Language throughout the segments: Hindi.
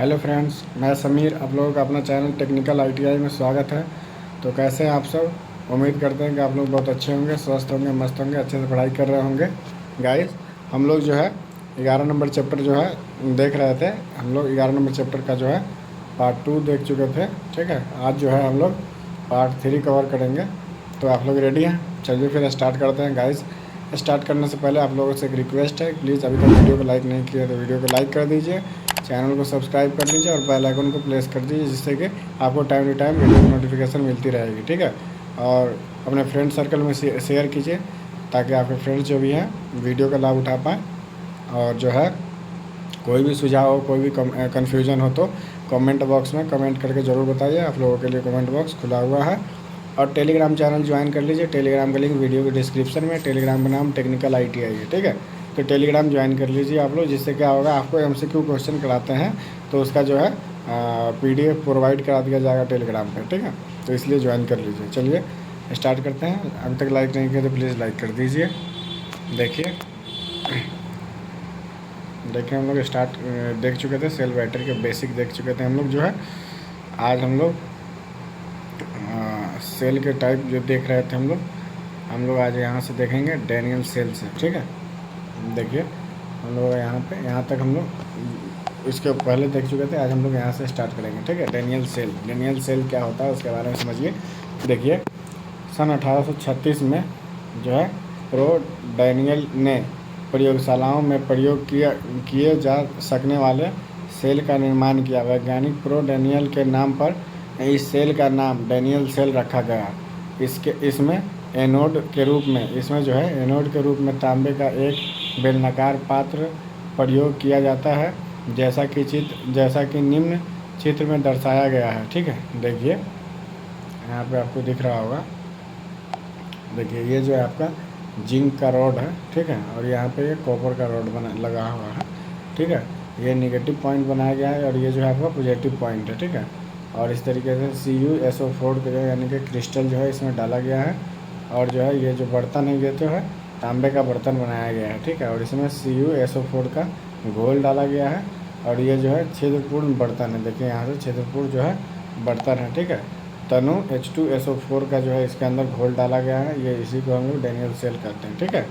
हेलो फ्रेंड्स, मैं समीर। आप लोगों का अपना चैनल टेक्निकल आईटीआई में स्वागत है। तो कैसे हैं आप सब? उम्मीद करते हैं कि आप लोग बहुत अच्छे होंगे, स्वस्थ होंगे, मस्त होंगे, अच्छे से पढ़ाई कर रहे होंगे। गाइस, हम लोग जो है 11 नंबर चैप्टर जो है देख रहे थे। हम लोग 11 नंबर चैप्टर का जो है पार्ट 2 देख चुके थे। ठीक है, आज जो है हम लोग पार्ट 3 कवर करेंगे। तो आप लोग रेडी हैं? चलिए फिर स्टार्ट करते हैं। गाइस, स्टार्ट करने से पहले आप लोगों से एक रिक्वेस्ट है, प्लीज़ अभी तक वीडियो को लाइक नहीं किया तो वीडियो को लाइक कर दीजिए, चैनल को सब्सक्राइब कर लीजिए और बेल आइकन को प्रेस कर दीजिए, जिससे कि आपको टाइम टू टाइम वीडियो की नोटिफिकेशन मिलती रहेगी। ठीक है, और अपने फ्रेंड सर्कल में शेयर कीजिए ताकि आपके फ्रेंड्स जो भी हैं वीडियो का लाभ उठा पाएँ। और जो है कोई भी सुझाव हो, कोई भी कन्फ्यूज़न हो तो कमेंट बॉक्स में कमेंट करके ज़रूर बताइए। आप लोगों के लिए कमेंट बॉक्स खुला हुआ है। और टेलीग्राम चैनल ज्वाइन कर लीजिए। टेलीग्राम का लिंक वीडियो के डिस्क्रिप्शन में। टेलीग्राम का नाम टेक्निकल आईटीआई है। ठीक है, तो टेलीग्राम ज्वाइन कर लीजिए आप लोग, जिससे क्या होगा, आपको एमसीक्यू क्वेश्चन कराते हैं तो उसका जो है पीडीएफ प्रोवाइड करा दिया जाएगा टेलीग्राम पे। ठीक है, तो इसलिए ज्वाइन कर लीजिए। चलिए स्टार्ट करते हैं। अभी तक लाइक नहीं किया तो प्लीज़ लाइक कर दीजिए। देखिए हम लोग स्टार्ट देख चुके थे, सेल बैटरी के बेसिक देख चुके थे हम लोग। जो है आज हम लोग सेल के टाइप जो देख रहे थे हम लोग आज यहाँ से देखेंगे डैनियल सेल से। ठीक है, देखिए हम लोग यहाँ तक हम लोग इसके पहले देख चुके थे। आज हम लोग यहाँ से स्टार्ट करेंगे। ठीक है, डैनियल सेल क्या होता है उसके बारे में समझिए। देखिए, सन 1836 में जो है प्रो डैनियल ने प्रयोगशालाओं में प्रयोग किए जा सकने वाले सेल का निर्माण किया। वैज्ञानिक प्रो डैनियल के नाम पर इस सेल का नाम डैनियल सेल रखा गया। इसमें एनोड के रूप में तांबे का एक बेलनाकार पात्र प्रयोग किया जाता है, जैसा कि निम्न चित्र में दर्शाया गया है। ठीक है, देखिए यहाँ पे आपको दिख रहा होगा। देखिए ये जो है आपका जिंक का रॉड है। ठीक है, और यहाँ पे ये कॉपर का रॉड लगा हुआ है। ठीक है, ये निगेटिव पॉइंट बनाया गया है और ये जो है आपका पॉजिटिव पॉइंट है। ठीक है, और इस तरीके से CuSO4 का यानी कि क्रिस्टल जो है इसमें डाला गया है। और जो है ये जो बर्तन है ये तो है तांबे का बर्तन बनाया गया है। ठीक है, और इसमें CuSO4 का घोल डाला गया है और ये जो है छिद्रपूर्ण बर्तन है। देखिए यहाँ से छिद्रपूर्ण जो है बर्तन है। ठीक है, तनु H2SO4 का जो है इसके अंदर घोल डाला गया है। ये इसी को हम लोग डैनियल सेल कहते हैं। ठीक है,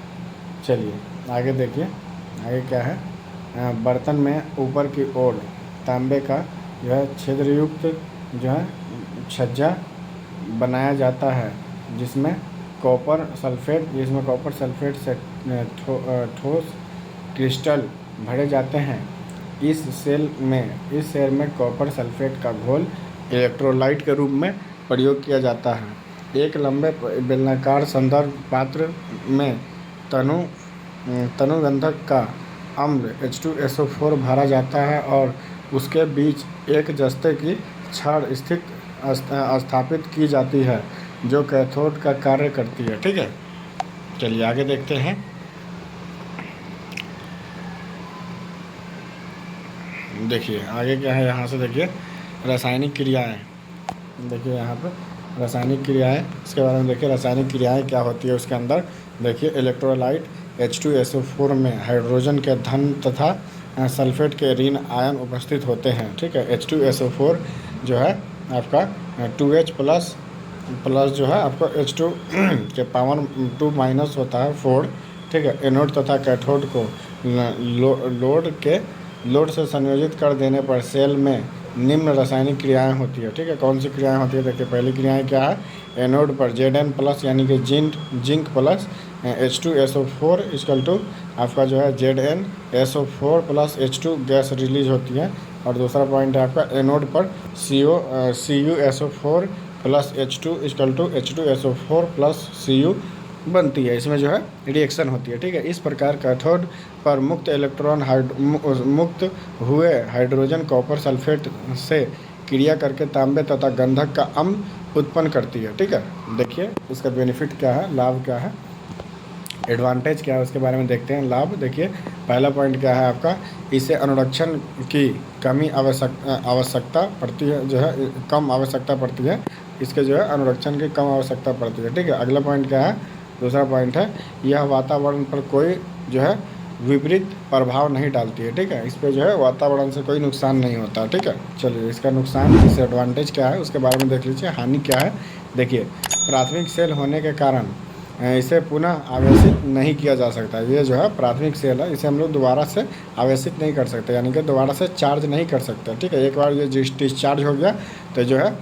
चलिए आगे देखिए, आगे क्या है। बर्तन में ऊपर की ओर तांबे का जो है छिद्रयुक्त जो है छज्जा बनाया जाता है, जिसमें कॉपर सल्फेट से ठोस क्रिस्टल भरे जाते हैं। इस सेल में कॉपर सल्फेट का घोल इलेक्ट्रोलाइट के रूप में प्रयोग किया जाता है। एक लंबे बेलनाकार संदर्भ पात्र में तनुगंधक का अम्ल H2SO4 भरा जाता है और उसके बीच एक जस्ते की छड़ स्थापित की जाती है, जो कैथोड का कार्य करती है। ठीक है, चलिए आगे देखते हैं। देखिए आगे क्या है, यहाँ से देखिए रासायनिक क्रियाएं। देखिए यहाँ पर रासायनिक क्रियाएं, इसके बारे में देखिए। रासायनिक क्रियाएं क्या होती है उसके अंदर। देखिए इलेक्ट्रोलाइट H2SO4 में हाइड्रोजन के धन तथा सल्फेट के ऋण आयन उपस्थित होते हैं। ठीक है, H2SO4 जो है आपका 2H प्लस जो है आपका H2 के पावर 2 माइनस होता है 4। ठीक है, एनोड तथा कैथोड को लोड से संयोजित कर देने पर सेल में निम्न रासायनिक क्रियाएं होती है। ठीक है, कौन सी क्रियाएं होती है? देखिए पहली क्रियाएं क्या है। एनोड पर Zn प्लस यानी कि zinc plus H2SO4 equal to आपका जो है ZnSO4 plus H2 gas release होती है। और दूसरा पॉइंट है आपका एनोड पर CuSO4 plus H2 equal to H2SO4 plus Cu बनती है। इसमें जो है रिएक्शन होती है। ठीक है, इस प्रकार कैथोड पर मुक्त हुए हाइड्रोजन कॉपर सल्फेट से क्रिया करके तांबे तथा गंधक का अम्ल उत्पन्न करती है। ठीक है, देखिए इसका बेनिफिट क्या है, लाभ क्या है, एडवांटेज क्या है उसके बारे में देखते हैं। लाभ देखिए, पहला पॉइंट क्या है आपका, इसे अनुरक्षण की आवश्यकता पड़ती है, जो है कम आवश्यकता पड़ती है। इसके जो है अनुरक्षण की कम आवश्यकता पड़ती है। ठीक है, अगला पॉइंट क्या है, दूसरा पॉइंट है, यह वातावरण पर कोई जो है विपरीत प्रभाव नहीं डालती है। ठीक है, इस पे जो है वातावरण से कोई नुकसान नहीं होता। ठीक है, चलिए इसका नुकसान, डिसएडवांटेज क्या है उसके बारे में देख लीजिए। हानि क्या है, देखिए प्राथमिक सेल होने के कारण इसे पुनः आवेशित नहीं किया जा सकता। ये जो है प्राथमिक सेल है, इसे हम लोग दोबारा से आवेशित नहीं कर सकते, यानी कि दोबारा से चार्ज नहीं कर सकते। ठीक है, एक बार ये डिस्चार्ज हो गया तो जो है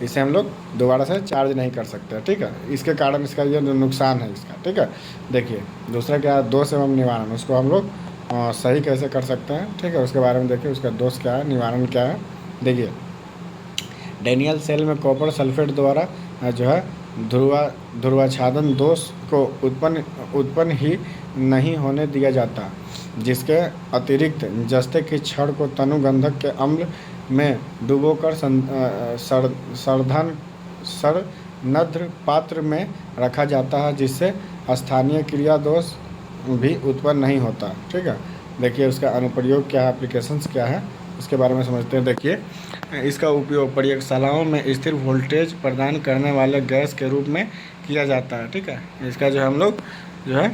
इसे हम लोग दोबारा से चार्ज नहीं कर सकते। ठीक है, इसके कारण इसका ये नुकसान है इसका। ठीक है, देखिए दूसरा क्या है, दोष एवं निवारण, उसको हम लोग सही कैसे कर सकते हैं। ठीक है, उसके बारे में देखिए, उसका दोष क्या है, निवारण क्या है। देखिए डैनियल सेल में कॉपर सल्फेट द्वारा जो है ध्रुवाच्छादन दोष को उत्पन्न ही नहीं होने दिया जाता, जिसके अतिरिक्त जस्ते की छड़ को तनुगंधक के अम्ल में डुबोकर सरनद्र पात्र में रखा जाता है, जिससे स्थानीय क्रिया दोष भी उत्पन्न नहीं होता। ठीक है, देखिए उसका अनुप्रयोग क्या है, एप्लीकेशंस क्या है, उसके बारे में समझते हैं। देखिए इसका उपयोग प्रयोगशालाओं में स्थिर वोल्टेज प्रदान करने वाले गैस के रूप में किया जाता है। ठीक है, इसका जो हम लोग जो है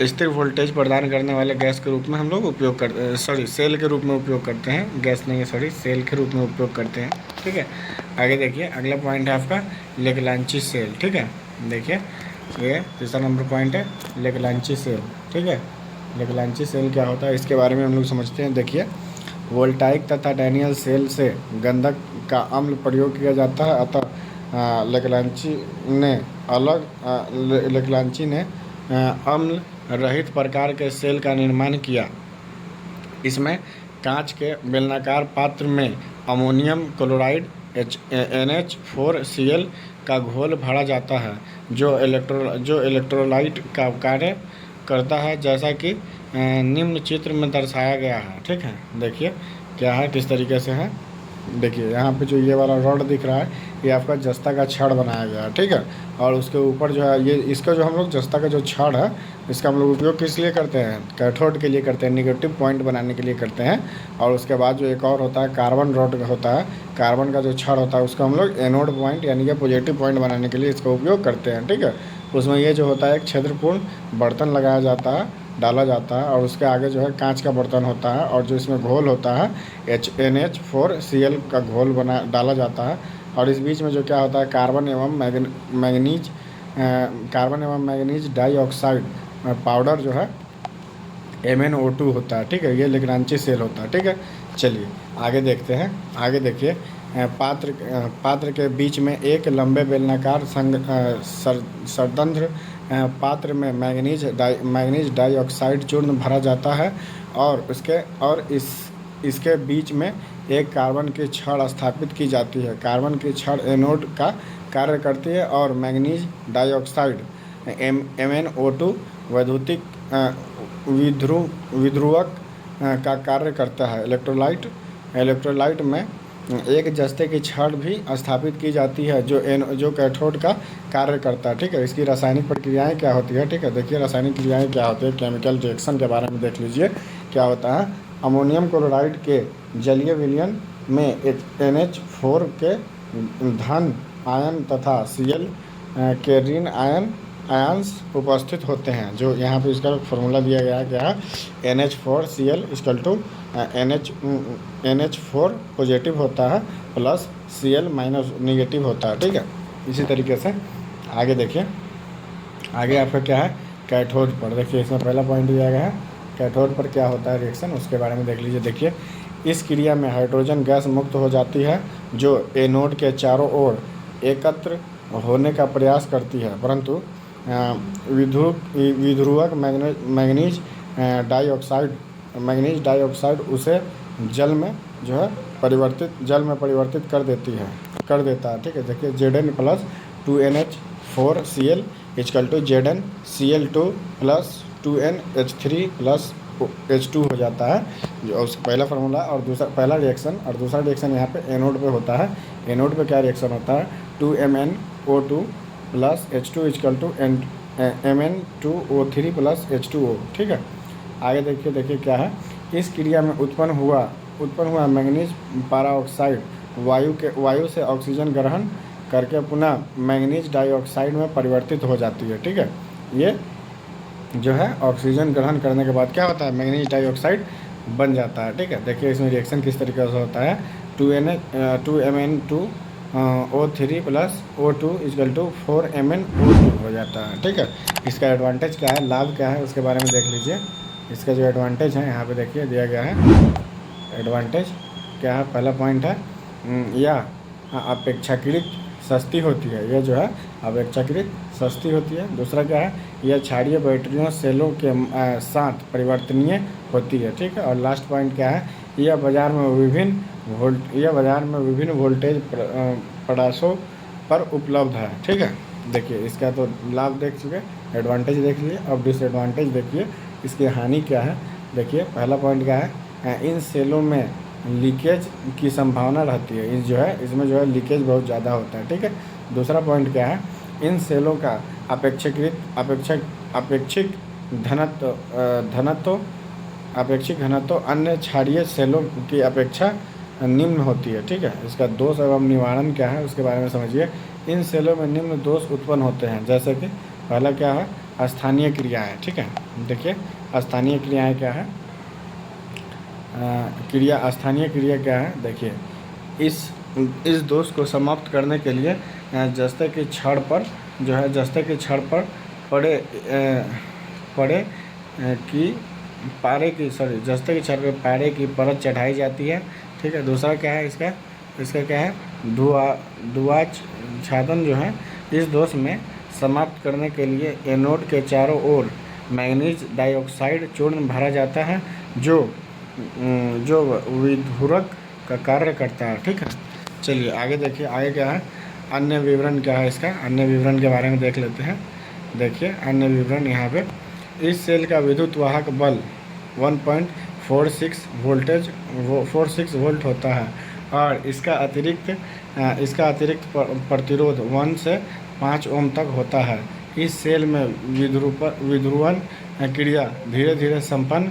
स्थिर वोल्टेज प्रदान करने वाले गैस के रूप में हम लोग उपयोग करते, सेल के रूप में उपयोग करते हैं, गैस नहीं है सेल के रूप में उपयोग करते हैं। ठीक है, आगे देखिए अगला पॉइंट है आपका लेग्रांची सेल। ठीक है, देखिए ये तीसरा नंबर पॉइंट है लेग्रांची सेल। ठीक है, लेग्रांची सेल क्या होता है इसके बारे में हम लोग समझते हैं। देखिए वोल्टाइक तथा डैनियल सेल से गंधक का अम्ल प्रयोग किया जाता है, अतः लेग्रांची ने अम्ल रहित प्रकार के सेल का निर्माण किया। इसमें कांच के बेलनाकार पात्र में अमोनियम क्लोराइड NH4Cl का घोल भरा जाता है, जो इलेक्ट्रोलाइट का कार्य करता है, जैसा कि निम्न चित्र में दर्शाया गया है। ठीक है, देखिए क्या है, किस तरीके से है। देखिए यहाँ पे जो ये वाला रॉड दिख रहा है, ये आपका जस्ता का छड़ बनाया गया है। ठीक है, और उसके ऊपर जो है ये इसका जो हम लोग जस्ता का जो छड़ है, इसका हम लोग उपयोग किस लिए करते हैं, कैथोड के लिए करते हैं, निगेटिव पॉइंट बनाने के लिए करते हैं। और उसके बाद जो एक और होता है कार्बन रॉड होता है, कार्बन का जो छड़ होता है उसको हम लोग एनोड पॉइंट यानी कि पॉजिटिव पॉइंट बनाने के लिए इसका उपयोग करते हैं। ठीक है, उसमें ये जो होता है एक छिद्रपूर्ण बर्तन लगाया जाता है, डाला जाता है, और उसके आगे जो है कांच का बर्तन होता है, और जो इसमें घोल होता है NH4Cl का घोल डाला जाता है। और इस बीच में जो क्या होता है कार्बन एवं मैंगनीज डाइऑक्साइड पाउडर जो है MnO2 होता है। ठीक है, ये लेग्रांची सेल होता है। ठीक है, चलिए आगे देखते हैं। आगे देखिए पात्र के बीच में एक लंबे बेलनाकार सरदंध्र पात्र में मैंगनीज डाइऑक्साइड चूर्ण भरा जाता है, और इसके बीच में एक कार्बन की छड़ स्थापित की जाती है। कार्बन की छड़ एनोड का कार्य करती है, और मैंगनीज डाइऑक्साइड MnO2 वैद्युतिक विध्रुवक का कार्य करता है। इलेक्ट्रोलाइट में एक जस्ते की छड़ भी स्थापित की जाती है, जो कैथोड का कार्य करता है। ठीक है, इसकी रासायनिक प्रक्रियाएं क्या होती है। ठीक है, देखिए रासायनिक क्रियाएं क्या होती है, केमिकल रिएक्शन के बारे में देख लीजिए क्या होता है। अमोनियम क्लोराइड के जलीय विलयन में NH4 के धन आयन तथा Cl के ऋण आयंस उपस्थित होते हैं। जो यहाँ पे इसका फॉर्मूला दिया गया है क्या है, NH4Cl NH4 पॉजिटिव होता है प्लस Cl माइनस निगेटिव होता है। ठीक है, इसी तरीके से आगे देखिए, आगे आपका क्या है कैथोड पर। देखिए इसमें पहला पॉइंट दिया गया है कैथोड पर क्या होता है रिएक्शन, उसके बारे में देख लीजिए। देखिए इस क्रिया में हाइड्रोजन गैस मुक्त हो जाती है, जो एनोड के चारों ओर एकत्र होने का प्रयास करती है, परंतु विध्रुवक मैंगनीज डाइऑक्साइड उसे जल में परिवर्तित कर देता है। ठीक है, देखिए Zn plus 2NH4Cl = ZnCl2 plus 2NH3 plus H2 हो जाता है, जो उसका पहला फार्मूला। और पहला रिएक्शन और दूसरा रिएक्शन यहाँ पे एनोड पे होता है। एनोड पे क्या रिएक्शन होता है, 2MnO2 plus H2 = Mn2O3 plus H2O। ठीक है, आगे देखिए क्या है, इस क्रिया में उत्पन्न हुआ मैंगनीज पैराऑक्साइड वायु से ऑक्सीजन ग्रहण करके पुनः मैंगनीज डाइऑक्साइड में परिवर्तित हो जाती है। ठीक है, ये जो है ऑक्सीजन ग्रहण करने के बाद क्या होता है, मैग्नीज डाइऑक्साइड बन जाता है। ठीक है, देखिए इसमें रिएक्शन किस तरीके से होता है, 2Mn2O3 plus O2 is equal to 4MnO2 हो जाता है। ठीक है, इसका एडवांटेज क्या है, लाभ क्या है, उसके बारे में देख लीजिए। इसका जो एडवांटेज है यहाँ पे देखिए दिया गया है। एडवांटेज क्या है, पहला पॉइंट है यह अपेक्षाकृत सस्ती होती है, यह जो है अपेक्षाकृत सस्ती होती है। दूसरा क्या है, यह क्षारीय बैटरियों सेलों के साथ परिवर्तनीय होती है। ठीक है, और लास्ट पॉइंट क्या है, यह बाज़ार में विभिन्न वोल्टेज प्रयासों पर उपलब्ध है। ठीक है, देखिए इसका तो लाभ देख चुके, एडवांटेज देख लिए। अब डिसएडवांटेज देखिए, इसकी हानि क्या है। देखिए पहला पॉइंट क्या है, इन सेलों में लीकेज की संभावना रहती है, इस जो है इसमें जो है लीकेज बहुत ज़्यादा होता है। ठीक है, दूसरा पॉइंट क्या है, इन सेलों का अपेक्षित घनत्व अन्य क्षारीय सेलों की अपेक्षा निम्न होती है। ठीक है, इसका दोष एवं निवारण क्या है उसके बारे में समझिए। इन सेलों में निम्न दोष उत्पन्न होते हैं, जैसे कि पहला क्या है, स्थानीय क्रियाएं। ठीक है, देखिए स्थानीय क्रियाएं क्या है, स्थानीय क्रिया क्या है, देखिए इस दोष को समाप्त करने के लिए जस्ते के छड़ पर जो है जस्ते के छड़ पर पारे की परत चढ़ाई जाती है। ठीक है, दूसरा क्या है इसका क्या है, छादन जो है इस दोष में समाप्त करने के लिए एनोड के चारों ओर मैग्नीज डाइऑक्साइड चूर्ण भरा जाता है, जो विधुरक का कार्य करता है। ठीक है, चलिए आगे देखिए, आगे क्या है, अन्य विवरण क्या है इसका, अन्य विवरण के बारे में देख लेते हैं। देखिए अन्य विवरण यहाँ पे, इस सेल का विद्युत वाहक बल 1.46 वोल्ट होता है, और इसका अतिरिक्त प्रतिरोध 1 से 5 ओम तक होता है। इस सेल में विध्रुवन क्रिया धीरे धीरे संपन्न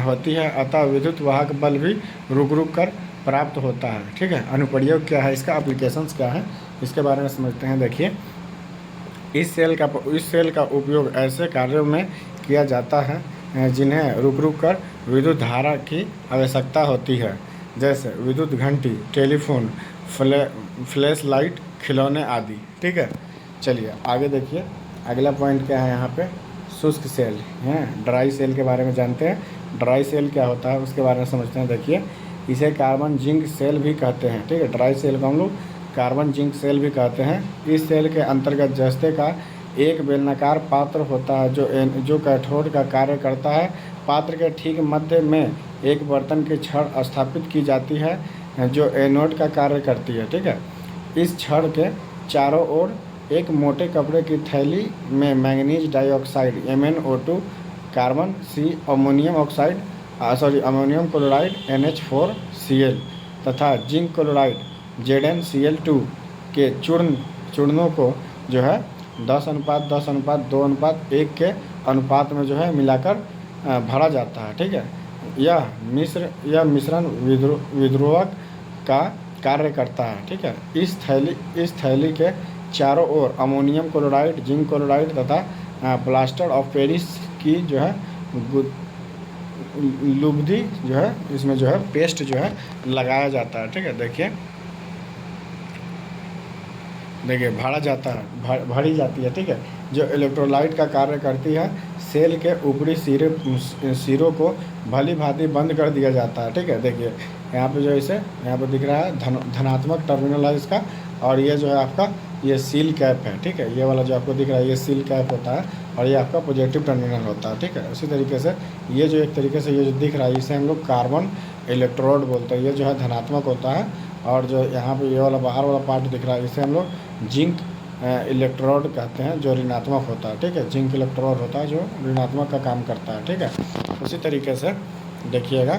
होती है, अतः विद्युत वाहक बल भी रुक कर प्राप्त होता है। ठीक है, अनुप्रयोग क्या है इसका, एप्लीकेशंस क्या है, इसके बारे में समझते हैं। देखिए इस सेल का उपयोग ऐसे कार्यों में किया जाता है जिन्हें रुक कर विद्युत धारा की आवश्यकता होती है, जैसे विद्युत घंटी, टेलीफोन, फ्लैश लाइट, खिलौने आदि। ठीक है, चलिए आगे देखिए, अगला पॉइंट क्या है यहाँ पे, शुष्क सेल हैं, ड्राई सेल के बारे में जानते हैं। ड्राई सेल क्या होता है उसके बारे में समझते हैं। देखिए इसे कार्बन जिंक सेल भी कहते हैं। ठीक है, ड्राई सेल को हम लोग कार्बन जिंक सेल भी कहते हैं। इस सेल के अंतर्गत जस्ते का एक बेलनाकार पात्र होता है जो कैथोड का कार्य करता है। पात्र के ठीक मध्य में एक बर्तन की छड़ स्थापित की जाती है जो एनोड का कार्य करती है। ठीक है, इस छड़ के चारों ओर एक मोटे कपड़े की थैली में manganese dioxide MnO2, carbon C, ammonium chloride NH4Cl तथा जिंक क्लोराइड ZnCl2 के चूर्णों को जो है 10:10:2:1 के अनुपात में जो है मिलाकर भरा जाता है। ठीक है, यह मिश्रण विद्रुवक का कार्य करता है। ठीक है, इस थैली के चारों ओर अमोनियम क्लोराइड, जिंक क्लोराइड तथा प्लास्टर ऑफ पेरिस की जो है लुब्धि जो है इसमें जो है पेस्ट जो है लगाया जाता है। ठीक है, देखिए भरा जाता है, भरी जाती है। ठीक है, जो इलेक्ट्रोलाइट का कार्य करती है। सेल के ऊपरी सिरों को भली भांति बंद कर दिया जाता है। ठीक है, देखिए यहाँ पे जो इसे यहाँ पे दिख रहा है धनात्मक टर्मिनल है इसका, और ये जो है आपका ये सील कैप है। ठीक है, ये वाला जो आपको दिख रहा है ये सील कैप होता है, और ये आपका पॉजिटिव टर्मिनल होता है। ठीक है, उसी तरीके से ये जो एक तरीके से ये जो दिख रहा है इसे हम लोग कार्बन इलेक्ट्रोड बोलते हैं, ये जो है धनात्मक होता है। और जो यहाँ पे ये वाला बाहर वाला पार्ट दिख रहा है इसे हम लोग जिंक इलेक्ट्रोड कहते हैं, जो ऋणात्मक होता है। ठीक है, जिंक इलेक्ट्रोड होता है जो ऋणात्मक का काम करता है। ठीक है, उसी तरीके से देखिएगा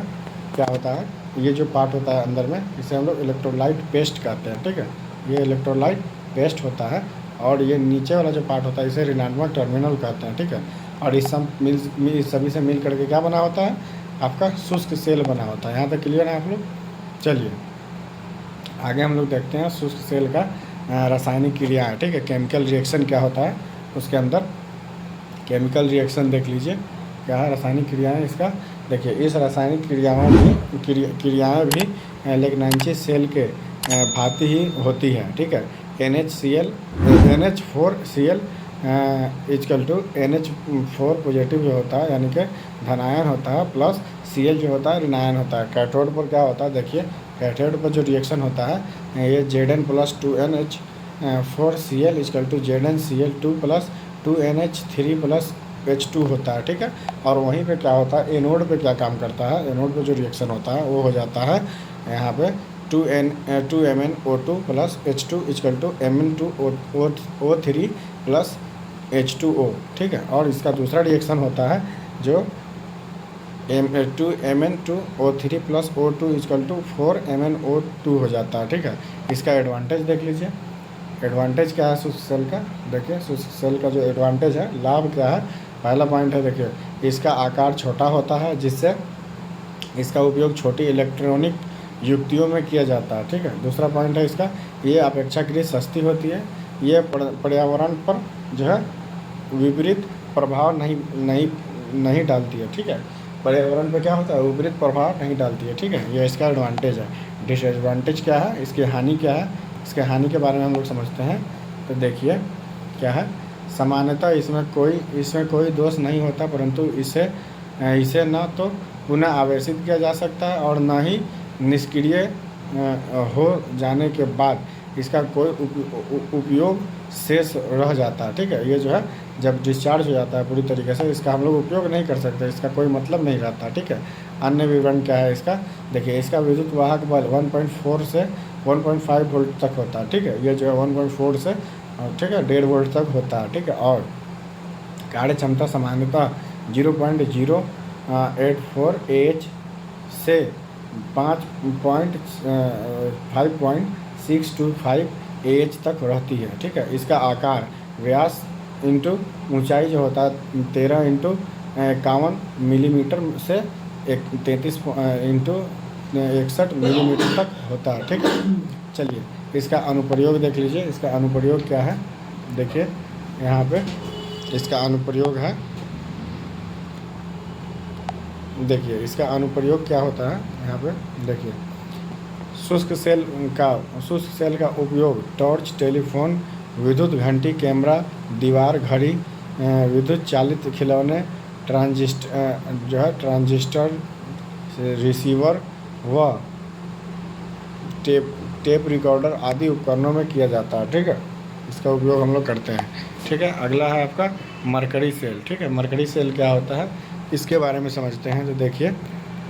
क्या होता है, ये जो पार्ट होता है अंदर में इसे हम लोग इलेक्ट्रोलाइट पेस्ट कहते हैं। ठीक है, ये इलेक्ट्रोलाइट पेस्ट होता है, और ये नीचे वाला जो पार्ट होता है इसे ऋणात्मक टर्मिनल कहते हैं। ठीक है, और इस सभी से मिल करके क्या बना होता है, आपका शुष्क सेल बना होता है। यहाँ तक क्लियर है आप लोग। चलिए आगे हम लोग देखते हैं शुष्क सेल का रासायनिक क्रिया है। ठीक है, केमिकल रिएक्शन क्या होता है उसके अंदर। केमिकल रिएक्शन देख लीजिए क्या है, रासायनिक क्रियाएं इसका देखिए। इस रासायनिक क्रियाएं भी लिग्नांची सेल के भांति ही होती है, ठीक है। NH4Cl is equal to NH4 positive जो होता है यानी कि धनायन होता है, प्लस Cl जो होता है ऋणायन होता है। कैथोड पर क्या होता है देखिए, कैथोड पर जो रिएक्शन होता है ये Zn+2NH4Cl is equal to ZnCl2 plus 2NH3+H2 होता है, ठीक है। और वहीं पे क्या होता है, एनोड पे क्या काम करता है, एनोड पे जो रिएक्शन होता है वो हो जाता है यहाँ पे 2MnO2 plus H2 is equal to Mn2O3 plus H2O, ठीक है। और इसका दूसरा रिएक्शन होता है जो Mn2O3 plus O2 is equal to 4MnO2 हो जाता है, ठीक है। इसका एडवांटेज देख लीजिए, एडवांटेज क्या है शुष्क सेल का, देखिए शुष्क सेल का जो एडवांटेज है, लाभ क्या है। पहला पॉइंट है देखिए, इसका आकार छोटा होता है जिससे इसका उपयोग छोटी इलेक्ट्रॉनिक युक्तियों में किया जाता है, ठीक है। दूसरा पॉइंट है इसका, ये अपेक्षाकृत सस्ती होती है, ये पर्यावरण पर जो है विपरीत प्रभाव नहीं डालती है, ठीक है। पर्यावरण पर क्या होता है, विपरीत प्रभाव नहीं डालती है, ठीक है। ये इसका एडवांटेज है। डिसएडवांटेज क्या है, इसकी हानि क्या है, इसके हानि के बारे में हम लोग समझते हैं। तो देखिए क्या है, सामान्यतः इसमें कोई दोष नहीं होता, परंतु इसे न तो पुनः आवेशित किया जा सकता है और न ही निष्क्रिय हो जाने के बाद इसका कोई उपयोग शेष रह जाता है, ठीक है। ये जो है जब डिस्चार्ज हो जाता है पूरी तरीके से, इसका हम लोग उपयोग नहीं कर सकते, इसका कोई मतलब नहीं रहता, ठीक है। अन्य विवरण क्या है इसका, देखिए इसका विद्युत वाहक बल 1.4 से 1.5 वोल्ट तक होता है, ठीक है। ये जो है 1.4 से ठीक है 1.5 वोल्ट तक होता है, ठीक है। और कार्य क्षमता सामान्यतः 0.084 AH से 5.625 AH तक रहती है, ठीक है। इसका आकार व्यास इंटू ऊंचाई जो होता है 13 इंटू 51 मिलीमीटर से 33 इंटू 61 मिलीमीटर तक होता है, ठीक है। चलिए इसका अनुप्रयोग देख लीजिए, इसका अनुप्रयोग क्या है, देखिए यहाँ पे इसका अनुप्रयोग है, देखिए इसका अनुप्रयोग क्या होता है यहाँ पे देखिए। शुष्क सेल का उपयोग टॉर्च, टेलीफोन, विद्युत घंटी, कैमरा, दीवार घड़ी, विद्युत चालित खिलौने, ट्रांजिस्टर, रिसीवर व टेप रिकॉर्डर आदि उपकरणों में किया जाता है, ठीक है। इसका उपयोग हम लोग करते हैं, ठीक है। अगला है आपका मरकरी सेल, ठीक है। मरकरी सेल क्या होता है इसके बारे में समझते हैं। तो देखिए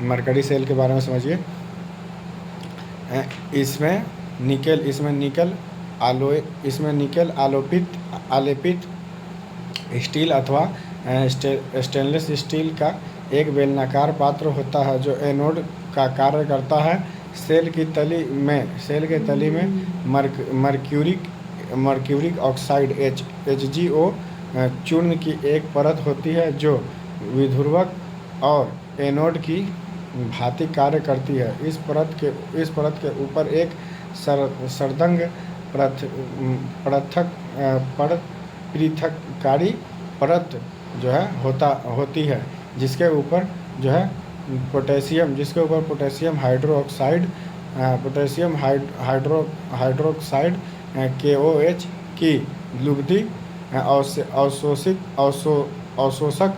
मरकरी सेल के बारे में समझिए। इसमें निकल आलेपित स्टील अथवा स्टेनलेस स्टील का एक बेलनाकार पात्र होता है जो एनोड का कार्य करता है। सेल के तली में मर्क्यूरिक ऑक्साइड HgO चूर्ण की एक परत होती है जो विध्रुवक और एनोड की भांति कार्य करती है। इस परत के ऊपर एक सरदंग पृथककारी परत जो है होती है जिसके ऊपर जो है पोटेशियम हाइड्रोक्साइड KOH की लुब्धि अवशोषक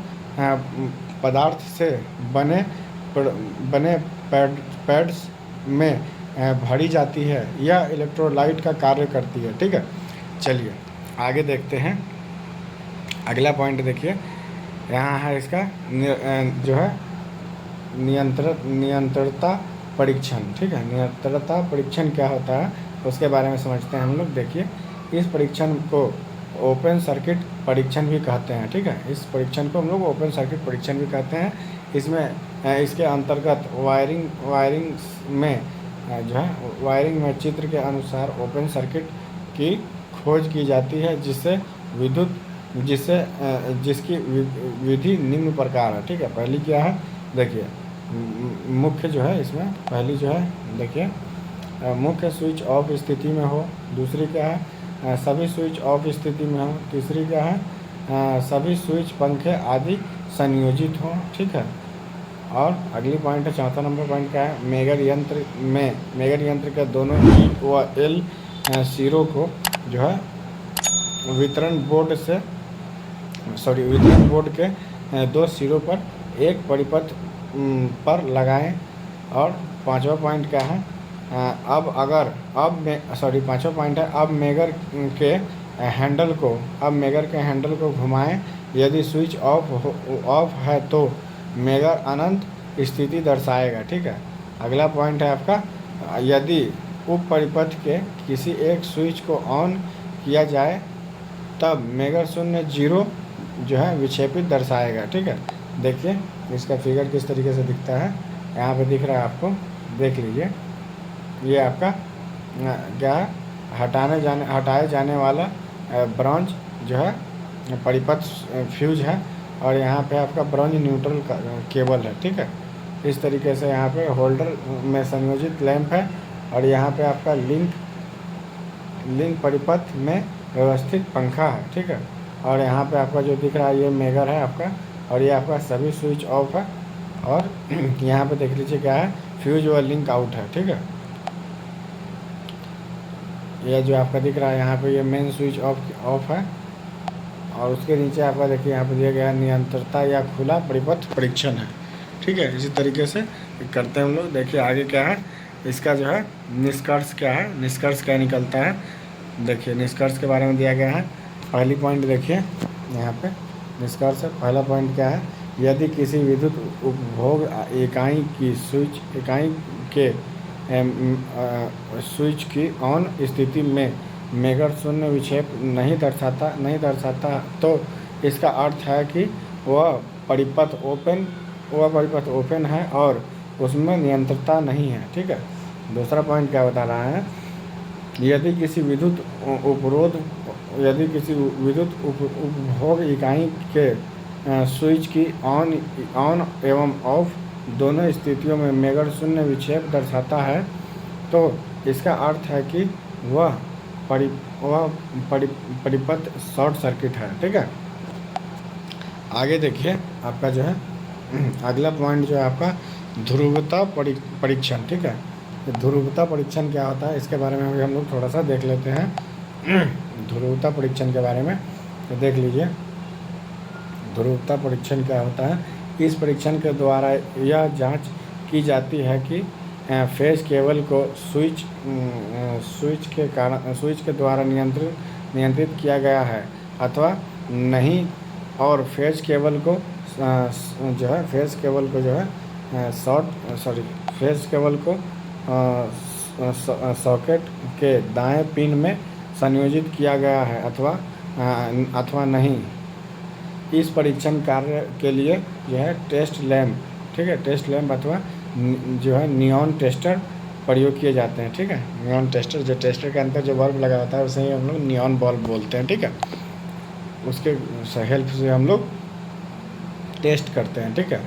पदार्थ से बने पैड्स में भरी जाती है। यह इलेक्ट्रोलाइट का कार्य करती है, ठीक है। चलिए आगे देखते हैं। अगला पॉइंट देखिए, यहाँ है इसका जो है नियंत्रणता परीक्षण, ठीक है। नियंत्रणता परीक्षण क्या होता है उसके बारे में समझते हैं हम लोग। देखिए इस परीक्षण को ओपन सर्किट परीक्षण भी कहते हैं, ठीक है। इस परीक्षण को हम लोग ओपन सर्किट परीक्षण भी कहते हैं। इसके अंतर्गत वायरिंग में चित्र के अनुसार ओपन सर्किट की खोज की जाती है जिसकी विधि निम्न प्रकार है, ठीक है। पहली क्या है देखिए, मुख्य जो है इसमें पहली जो है देखिए मुख्य स्विच ऑफ स्थिति में हो। दूसरी क्या है सभी स्विच ऑफ स्थिति में हो। तीसरी क्या है सभी स्विच पंखे आदि संयोजित हों, ठीक है। और अगली पॉइंट है, चौथा नंबर पॉइंट क्या है, मेगर यंत्र के दोनों ई व एल सिरों को जो है वितरण बोर्ड के दो सिरों पर एक परिपथ पर लगाएं। और पांचवा पॉइंट क्या है, पांचवा पॉइंट है, अब मेगर के हैंडल को घुमाएं। यदि स्विच ऑफ है तो मेगर अनंत स्थिति दर्शाएगा, ठीक है। अगला पॉइंट है आपका, यदि उप परिपथ के किसी एक स्विच को ऑन किया जाए तब मेगर शून्य 0 जो है विक्षेपित दर्शाएगा, ठीक है। देखिए इसका फिगर किस तरीके से दिखता है, यहाँ पे दिख रहा है आपको, देख लीजिए। ये आपका क्या है, हटाए जाने वाला ब्रॉन्ज जो है परिपथ फ्यूज है, और यहाँ पे आपका ब्रॉन्ज न्यूट्रल केबल है, ठीक है। इस तरीके से यहाँ पे होल्डर में संयोजित लैंप है, और यहाँ पे आपका लिंक परिपथ में व्यवस्थित पंखा है, ठीक है। और यहाँ पे आपका जो दिख रहा है ये मेगर है आपका, और ये आपका सभी स्विच ऑफ है, और यहाँ पे देख लीजिए क्या है, फ्यूज व लिंक आउट है, ठीक है। ये जो आपका दिख रहा है यहाँ पे ये मेन स्विच ऑफ है, और उसके नीचे आपका देखिए यहाँ पे दिया गया निरंतरता या खुला परिपथ परीक्षण है, ठीक है। इसी तरीके से करते हैं हम लोग। देखिए आगे क्या है, इसका जो है निष्कर्ष क्या है, निष्कर्ष क्या निकलता है। देखिए निष्कर्ष के बारे में दिया गया है। पहली पॉइंट देखिए यहाँ पे निष्कर्ष है। पहला पॉइंट क्या है, यदि किसी विद्युत उपभोग इकाई की स्विच की ऑन स्थिति में मेगर शून्य विक्षेप नहीं दर्शाता तो इसका अर्थ है कि वह परिपथ ओपन है और उसमें नियंत्रता नहीं है, ठीक है। दूसरा पॉइंट क्या बता रहा है, यदि किसी विद्युत उपभोग इकाई के स्विच की ऑन एवं ऑफ दोनों स्थितियों में मेगर शून्य विक्षेप दर्शाता है तो इसका अर्थ है कि वह परिपथ शॉर्ट सर्किट है, ठीक है। आगे देखिए आपका जो है अगला पॉइंट जो है आपका ध्रुवता परीक्षण, ठीक है। ध्रुवता परीक्षण क्या होता है इसके बारे में भी हम लोग थोड़ा सा देख लेते हैं। ध्रुवता परीक्षण के बारे में तो देख लीजिए, ध्रुवता परीक्षण क्या होता है। इस परीक्षण के द्वारा यह जांच की जाती है कि फेज केबल को स्विच के द्वारा नियंत्रित किया गया है अथवा नहीं, और फेज केबल को सॉकेट के दाएं पिन में संयोजित किया गया है अथवा नहीं। इस परीक्षण कार्य के लिए जो है टेस्ट लैंप, ठीक है, टेस्ट लैंप अथवा जो है नियॉन टेस्टर प्रयोग किए जाते हैं, ठीक है। नियॉन टेस्टर, जो टेस्टर के अंदर जो बल्ब लगा होता है उसे ही हम लोग नियॉन बल्ब बोलते हैं, ठीक है। उसके हेल्प से हम लोग टेस्ट करते हैं, ठीक है।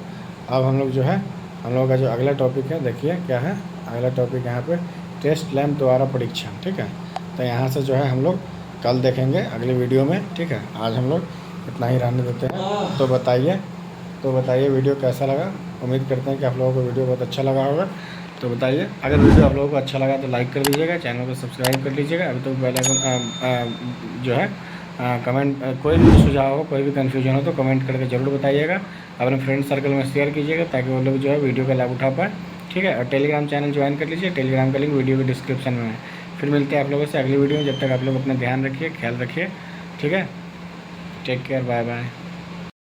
अब हम लोग जो है हम लोगों का जो अगला टॉपिक है, देखिए क्या है अगला टॉपिक यहाँ पे, टेस्ट लैंप द्वारा परीक्षण, ठीक है। तो यहाँ से जो है हम लोग कल देखेंगे अगले वीडियो में, ठीक है। आज हम लोग इतना ही रहने देते हैं। तो बताइए वीडियो कैसा लगा। उम्मीद करते हैं कि आप लोगों को वीडियो बहुत अच्छा लगा होगा। तो बताइए, अगर वीडियो आप लोगों को अच्छा लगा तो लाइक कर दीजिएगा, चैनल को सब्सक्राइब कर लीजिएगा। अभी तो बेल आइकन जो है कमेंट, कोई भी सुझाव हो, कोई भी कन्फ्यूजन हो तो कमेंट करके ज़रूर बताइएगा। अपने फ्रेंड सर्कल में शेयर कीजिएगा ताकि वो लोग जो है वीडियो का लाभ उठा पाए, ठीक है। और टेलीग्राम चैनल ज्वाइन कर लीजिए, टेलीग्राम का लिंक वीडियो के डिस्क्रिप्शन में है। फिर मिलते हैं आप लोगों से अगली वीडियो में। जब तक आप लोग अपना ध्यान रखिए, ख्याल रखिए, ठीक है। Take care, bye bye.